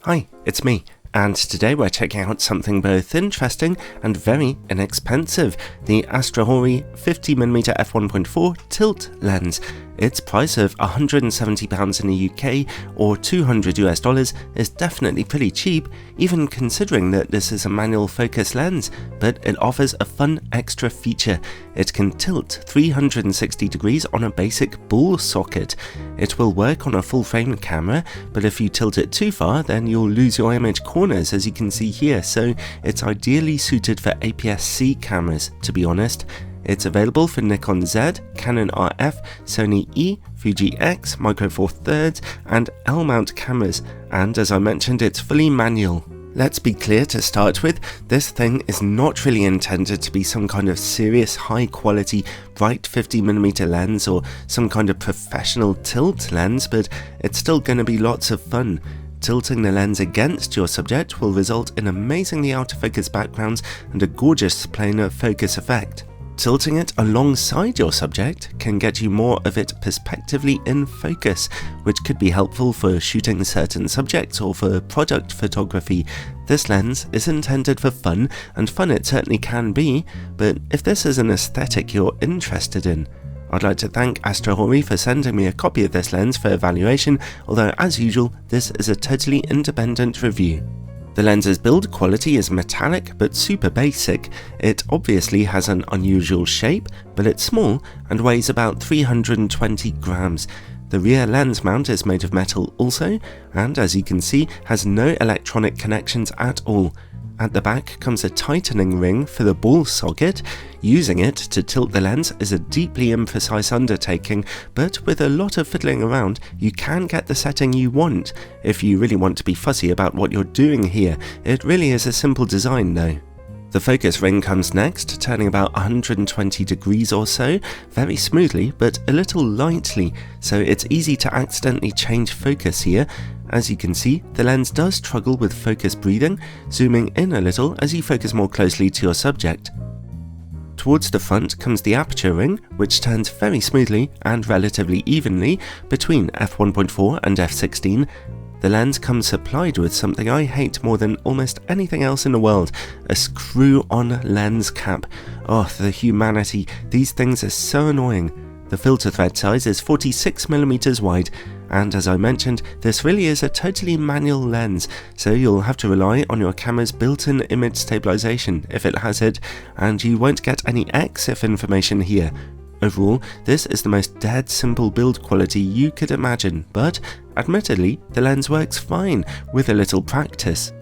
Hi, it's me, and today we're checking out something both interesting and very inexpensive, the Astrhori 50mm f1.4 tilt lens. Its price of £170 in the UK or $200 is definitely pretty cheap, even considering that this is a manual focus lens, but it offers a fun extra feature. It can tilt 360 degrees on a basic ball socket. It will work on a full frame camera, but if you tilt it too far then you'll lose your image corners, as you can see here, so it's ideally suited for APS-C cameras, to be honest. It's available for Nikon Z, Canon RF, Sony E, Fuji X, Micro Four Thirds and L-mount cameras, and as I mentioned, it's fully manual. Let's be clear to start with, this thing is not really intended to be some kind of serious high quality bright 50mm lens or some kind of professional tilt lens, but it's still going to be lots of fun. Tilting the lens against your subject will result in amazingly out of focus backgrounds and a gorgeous planar focus effect. Tilting it alongside your subject can get you more of it perspectively in focus, which could be helpful for shooting certain subjects or for product photography. This lens is intended for fun, and fun it certainly can be, but if this is an aesthetic you're interested in, I'd like to thank Astrhori for sending me a copy of this lens for evaluation, although as usual, this is a totally independent review. The lens's build quality is metallic but super basic. It obviously has an unusual shape, but it's small and weighs about 320 grams. The rear lens mount is made of metal also, and as you can see, has no electronic connections at all. At the back comes a tightening ring for the ball socket. Using it to tilt the lens is a deeply imprecise undertaking, but with a lot of fiddling around, you can get the setting you want. If you really want to be fussy about what you're doing here, it really is a simple design though. The focus ring comes next, turning about 120 degrees or so, very smoothly but a little lightly, so it's easy to accidentally change focus here. As you can see, the lens does struggle with focus breathing, zooming in a little as you focus more closely to your subject. Towards the front comes the aperture ring, which turns very smoothly and relatively evenly between f1.4 and f16. The lens comes supplied with something I hate more than almost anything else in the world, a screw-on lens cap. Oh, the humanity, these things are so annoying. The filter thread size is 46mm wide, and as I mentioned, this really is a totally manual lens, so you'll have to rely on your camera's built-in image stabilization if it has it, and you won't get any EXIF information here. Overall, this is the most dead simple build quality you could imagine, but admittedly, the lens works fine with a little practice.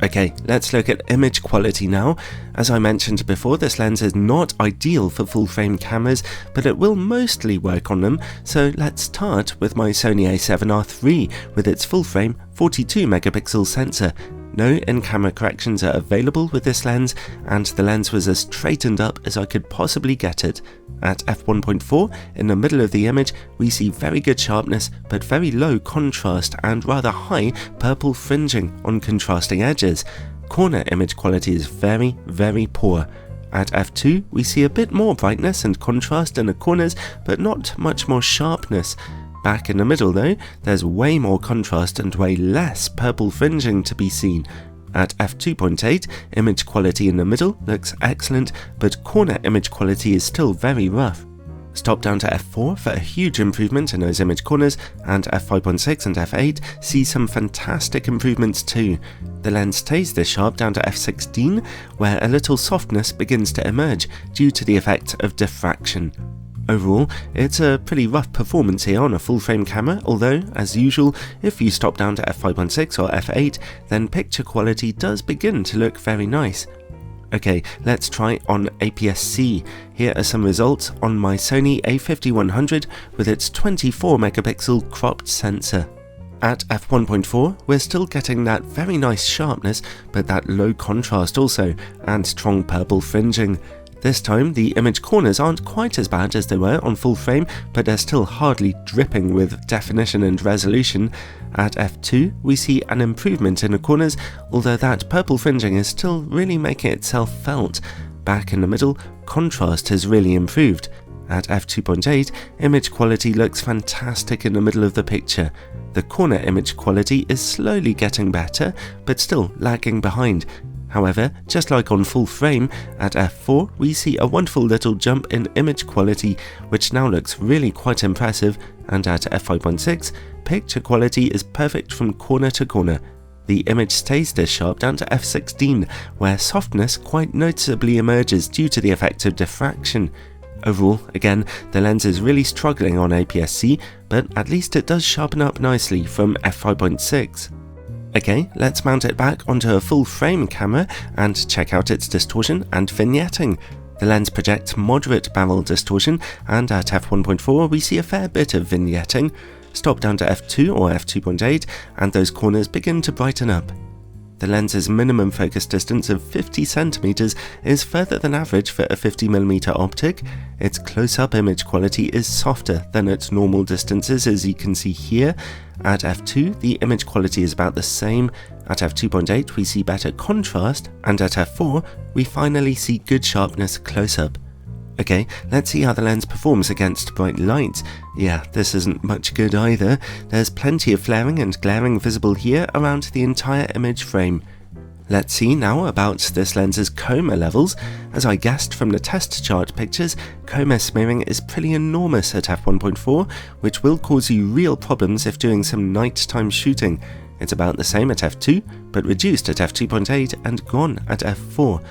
Okay, let's look at image quality now. As I mentioned before, this lens is not ideal for full frame cameras, but it will mostly work on them, so let's start with my Sony a7R III with its full frame 42 megapixel sensor. No in-camera corrections are available with this lens, and the lens was as straightened up as I could possibly get it. At f1.4, in the middle of the image, we see very good sharpness, but very low contrast and rather high purple fringing on contrasting edges. Corner image quality is very, very poor. At f2, we see a bit more brightness and contrast in the corners, but not much more sharpness. Back in the middle though, there's way more contrast and way less purple fringing to be seen. At f2.8, image quality in the middle looks excellent, but corner image quality is still very rough. Stop down to f4 for a huge improvement in those image corners, and f5.6 and f8 see some fantastic improvements too. The lens stays this sharp down to f16, where a little softness begins to emerge due to the effect of diffraction. Overall, it's a pretty rough performance here on a full frame camera, although, as usual, if you stop down to f5.6 or f8, then picture quality does begin to look very nice. Okay, let's try on APS-C. Here are some results on my Sony a5100 with its 24 megapixel cropped sensor. At f1.4, we're still getting that very nice sharpness, but that low contrast also, and strong purple fringing. This time, the image corners aren't quite as bad as they were on full frame, but they're still hardly dripping with definition and resolution. At f2, we see an improvement in the corners, although that purple fringing is still really making itself felt. Back in the middle, contrast has really improved. At f2.8, image quality looks fantastic in the middle of the picture. The corner image quality is slowly getting better, but still lagging behind. However, just like on full frame, at f4 we see a wonderful little jump in image quality, which now looks really quite impressive, and at f5.6, picture quality is perfect from corner to corner. The image stays this sharp down to f16, where softness quite noticeably emerges due to the effect of diffraction. Overall, again, the lens is really struggling on APS-C, but at least it does sharpen up nicely from f5.6. Okay, let's mount it back onto a full frame camera and check out its distortion and vignetting. The lens projects moderate barrel distortion, and at f1.4 we see a fair bit of vignetting. Stop down to f2 or f2.8 and those corners begin to brighten up. The lens's minimum focus distance of 50 cm is further than average for a 50mm optic. Its close-up image quality is softer than its normal distances, as you can see here. At f2 the image quality is about the same, at f2.8 we see better contrast, and at f4 we finally see good sharpness close-up. Okay, let's see how the lens performs against bright lights. Yeah, this isn't much good either. There's plenty of flaring and glaring visible here around the entire image frame. Let's see now about this lens's chroma levels. As I guessed from the test chart pictures, chroma smearing is pretty enormous at f1.4, which will cause you real problems if doing some nighttime shooting. It's about the same at f2, but reduced at f2.8 and gone at f4.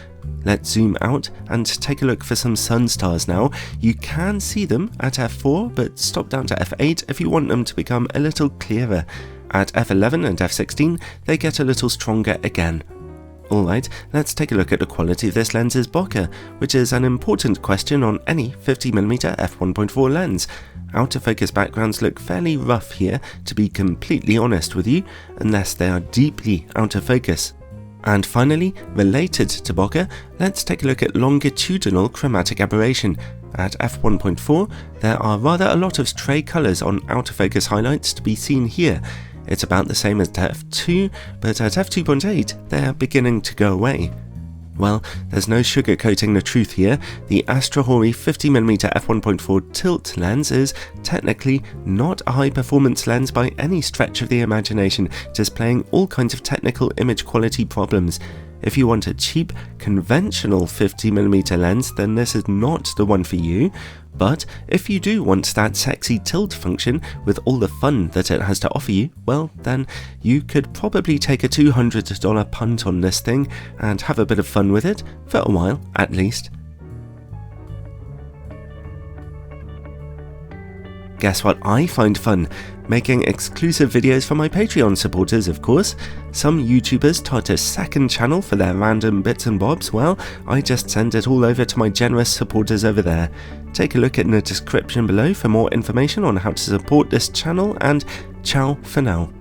Let's zoom out and take a look for some sun stars now. You can see them at f4, but stop down to f8 if you want them to become a little clearer. At f11 and f16, they get a little stronger again. Alright, let's take a look at the quality of this lens's bokeh, which is an important question on any 50mm f1.4 lens. Out of focus backgrounds look fairly rough here, to be completely honest with you, unless they are deeply out of focus. And finally, related to bokeh, let's take a look at longitudinal chromatic aberration. At f1.4, there are rather a lot of stray colours on out of focus highlights to be seen here. It's about the same as at f2, but at f2.8 they're beginning to go away. Well, there's no sugarcoating the truth here. The Astrhori 50mm f1.4 tilt lens is technically not a high-performance lens by any stretch of the imagination, displaying all kinds of technical image quality problems. If you want a cheap, conventional 50mm lens, then this is not the one for you. But if you do want that sexy tilt function with all the fun that it has to offer you, well then you could probably take a $200 punt on this thing and have a bit of fun with it, for a while at least. Guess what I find fun? Making exclusive videos for my Patreon supporters, of course. Some YouTubers start a second channel for their random bits and bobs. Well, I just send it all over to my generous supporters over there. Take a look in the description below for more information on how to support this channel, and ciao for now.